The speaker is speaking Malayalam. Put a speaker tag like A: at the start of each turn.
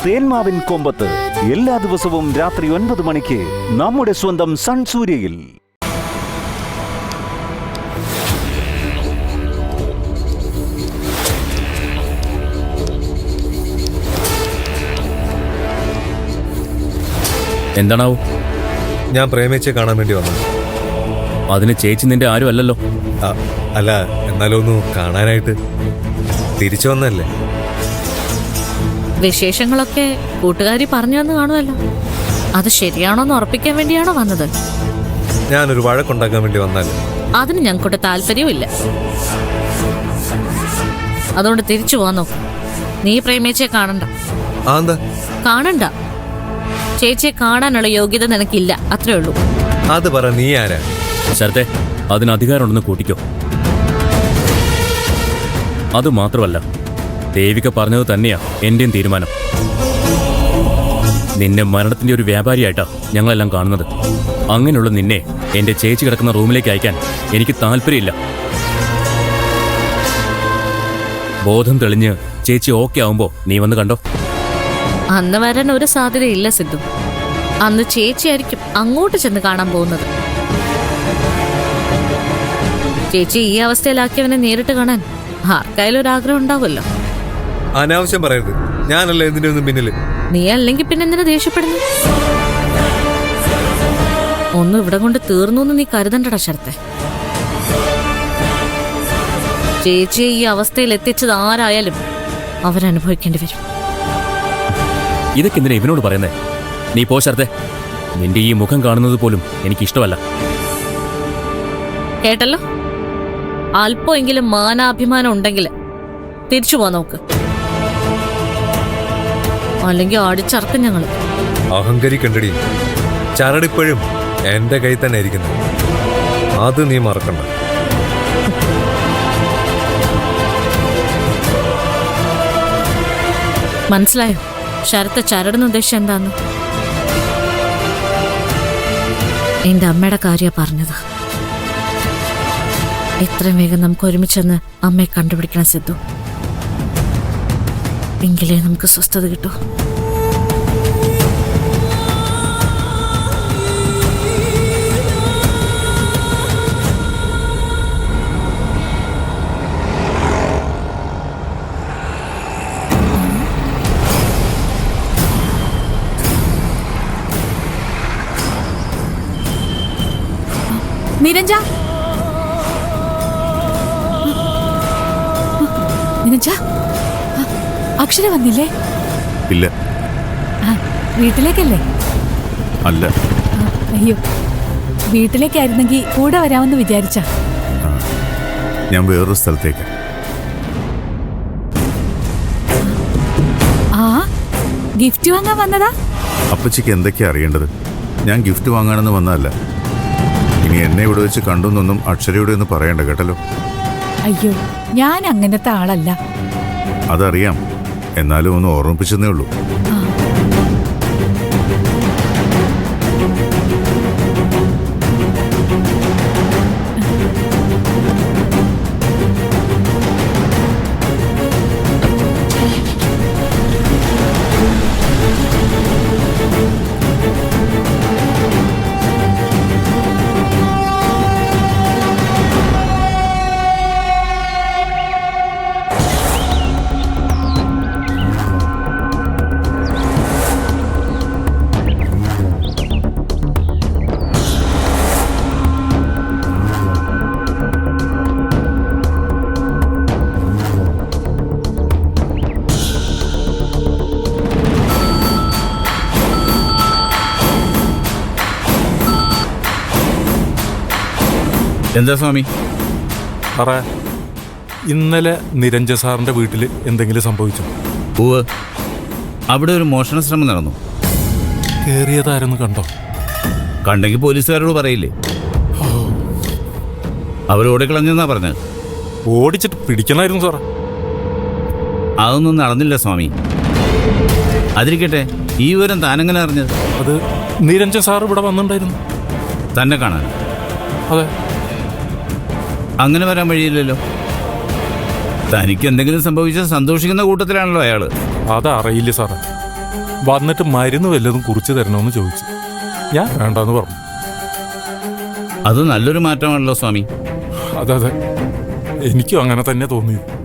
A: തേന്മാവിൻ കൊമ്പത്ത് എല്ലാ ദിവസവും രാത്രി 9 മണിക്ക് നമ്മുടെ സ്വന്തം സൺ സൂര്യയിൽ.
B: എന്താണാവൂ?
C: ഞാൻ പ്രേമിച്ചെ കാണാൻ വേണ്ടി വന്നു.
B: അതിന് ചേച്ചി നിന്റെ ആരും അല്ലല്ലോ.
C: അല്ല, എന്നാലും ഒന്ന് കാണാനായിട്ട് തിരിച്ചു വന്നല്ലേ.
D: വിശേഷങ്ങളൊക്കെ കൂട്ടുകാരി പറഞ്ഞു തന്നു കാണുമല്ലോ. അത് ശരിയാണോന്ന് ഉറപ്പിക്കാൻ വേണ്ടിയാണോ വന്നത്?
C: ഞാനൊരു വഴക്കുണ്ടാക്കാൻ വേണ്ടി വന്നാൽ
D: അതിന് ഞങ്ങൾക്കൊട്ട് താല്പര്യമില്ല. അതുകൊണ്ട് തിരിച്ചു പോവാൻ നോക്കും. നീ പ്രേമിച്ചെ കാണണ്ട. കാണണ്ട. ചേച്ചിയെ കാണാനുള്ള യോഗ്യത നിനക്കില്ല, അത്രേ ഉള്ളൂ.
C: അത് പറ, നീ ആരാ?
B: ശരത്തെ, അതിന് അധികാരമുണ്ടെന്ന് കൂട്ടിക്കോ. അത് മാത്രമല്ല, ദേവിക പറഞ്ഞത് തന്നെയാ എന്റെയും തീരുമാനം. നിന്നെ മരണത്തിന്റെ ഒരു വ്യാപാരിയായിട്ടാ ഞങ്ങളെല്ലാം കാണുന്നത്. അങ്ങനെയുള്ള നിന്നെ എന്റെ ചേച്ചി കിടക്കുന്ന റൂമിലേക്ക് അയക്കാൻ എനിക്ക് താല്പര്യമില്ല. ബോധം തെളിഞ്ഞ് ചേച്ചി ഓക്കെ ആവുമ്പോ നീ വന്ന് കണ്ടോ.
D: അന്ന് വരാൻ ഒരു സാധ്യതയില്ല സിദ്ധു. അന്ന് ചേച്ചിയായിരിക്കും അങ്ങോട്ട് ചെന്ന് കാണാൻ പോകുന്നത്. ചേച്ചി ഈ അവസ്ഥയിലാക്കിയവനെ നേരിട്ട് കാണാൻ ആർക്കായാലും ഒരാഗ്രഹം ഉണ്ടാവുമല്ലോ.
C: അനാവശ്യം പറയരുത്. ഞാനല്ല ഇതിന്റെ ഒന്നും പിന്നില്.
D: നീ അല്ലെങ്കിൽ പിന്നെ എന്തിനാ ദേഷ്യപ്പെടുന്നു? ഒന്നും ഇവിടെ കൊണ്ട് തീർന്നു എന്ന് നീ കരുതണ്ടടാ ശരത്തെ. ചേച്ചിയെ ഈ അവസ്ഥയിൽ എത്തിച്ചത് ആരായാലും അവരനുഭവിക്കേണ്ടി വരും.
B: ഇതൊക്കെ എന്തിനാ ഇവനോട് പറയുന്നേ? നീ പോ ശരത്തെ. നിന്റെ ഈ മുഖം കാണുന്നത് പോലും എനിക്കിഷ്ടമല്ല.
D: കേട്ടല്ലോ, അല്പമെങ്കിലും മാനാഭിമാനം ഉണ്ടെങ്കിൽ തിരിച്ചു പോ നോക്ക്. അല്ലെങ്കിൽ അടിച്ചറക്കും ഞങ്ങള്.
C: അഹങ്കരിക്കണ്ടടി. ചരടിപ്പോഴും എന്റെ കൈ തന്നെ ഇരിക്കുന്നു. അത് നീ മറക്കണ്ട.
D: മനസ്സിലായോ ശരത്ത് ചരടെന്ന് ഉദ്ദേശിച്ച എന്താന്ന്? എന്റെ അമ്മയുടെ കാര്യ പറഞ്ഞത്. എത്രയും വേഗം നമുക്ക് ഒരുമിച്ചെന്ന് അമ്മയെ കണ്ടുപിടിക്കണം സിദ്ധു. എങ്കിലേ നമുക്ക് സ്വസ്ഥത കിട്ടൂ.
E: നിരഞ്ജ, നിരഞ്ജ, അക്ഷര വന്നില്ലേ?
F: ഇല്ല.
E: വീട്ടിലേക്കല്ലേ?
F: അല്ല.
E: അയ്യോ, വീട്ടിലേക്കായിരുന്നെങ്കിൽ കൂടെ വരാമെന്ന് വിചാരിച്ച.
F: ഞാൻ വേറൊരു സ്ഥലത്തേക്ക്.
E: ആ, ഗിഫ്റ്റ് വാങ്ങാൻ വന്നതാ?
F: അപ്പച്ചിക്ക് എന്തൊക്കെയാ അറിയേണ്ടത്? ഞാൻ ഗിഫ്റ്റ് വാങ്ങാനെന്ന് വന്നതല്ല. ഇനി എന്നെ ഇവിടെ വെച്ച് കണ്ടുവെന്നൊന്നും അക്ഷരയോടെ ഒന്ന് പറയണ്ട കേട്ടല്ലോ.
E: അയ്യോ, ഞാൻ അങ്ങനത്തെ ആളല്ല.
F: അതറിയാം, എന്നാലും ഒന്ന് ഓർമ്മിപ്പിച്ചെന്നേ ഉള്ളൂ.
G: എന്താ സ്വാമി?
H: സാറേ, ഇന്നലെ നിരഞ്ജൻ സാറിന്റെ വീട്ടിൽ എന്തെങ്കിലും സംഭവിച്ചോ?
G: പൂവ്, അവിടെ ഒരു മോഷണ ശ്രമം നടന്നു.
H: കേറിയതാരെന്ന് കണ്ടോ?
G: കണ്ടെങ്കിൽ പോലീസുകാരോട് പറയില്ലേ? അവർ ഓടിക്കളഞ്ഞെന്നാ പറഞ്ഞത്.
H: ഓടിച്ചിട്ട് പിടിക്കണമായിരുന്നു സാറേ.
G: അതൊന്നും നടന്നില്ല സ്വാമി. അതിരിക്കട്ടെ, ഈ വിവരം താനെങ്ങനെ അറിഞ്ഞത്?
H: അത് നിരഞ്ജൻ സാർ ഇവിടെ വന്നിട്ടുണ്ടായിരുന്നു.
G: തന്നെ കാണാൻ?
H: അതെ.
G: അങ്ങനെ വരാൻ വഴിയില്ലല്ലോ. തനിക്ക് എന്തെങ്കിലും സംഭവിച്ചാൽ സന്തോഷിക്കുന്ന കൂട്ടത്തിലാണല്ലോ അയാള്.
H: അതറിയില്ല സാറേ. വന്നിട്ട് മരുന്ന് വല്ലതും കുറിച്ച് തരണമെന്ന് ചോദിച്ചു. ഞാൻ വേണ്ടെന്ന് പറഞ്ഞു.
G: അത് നല്ലൊരു മാറ്റമാണല്ലോ സ്വാമി.
H: അതെ, എനിക്കും അങ്ങനെ തന്നെ തോന്നിയത്.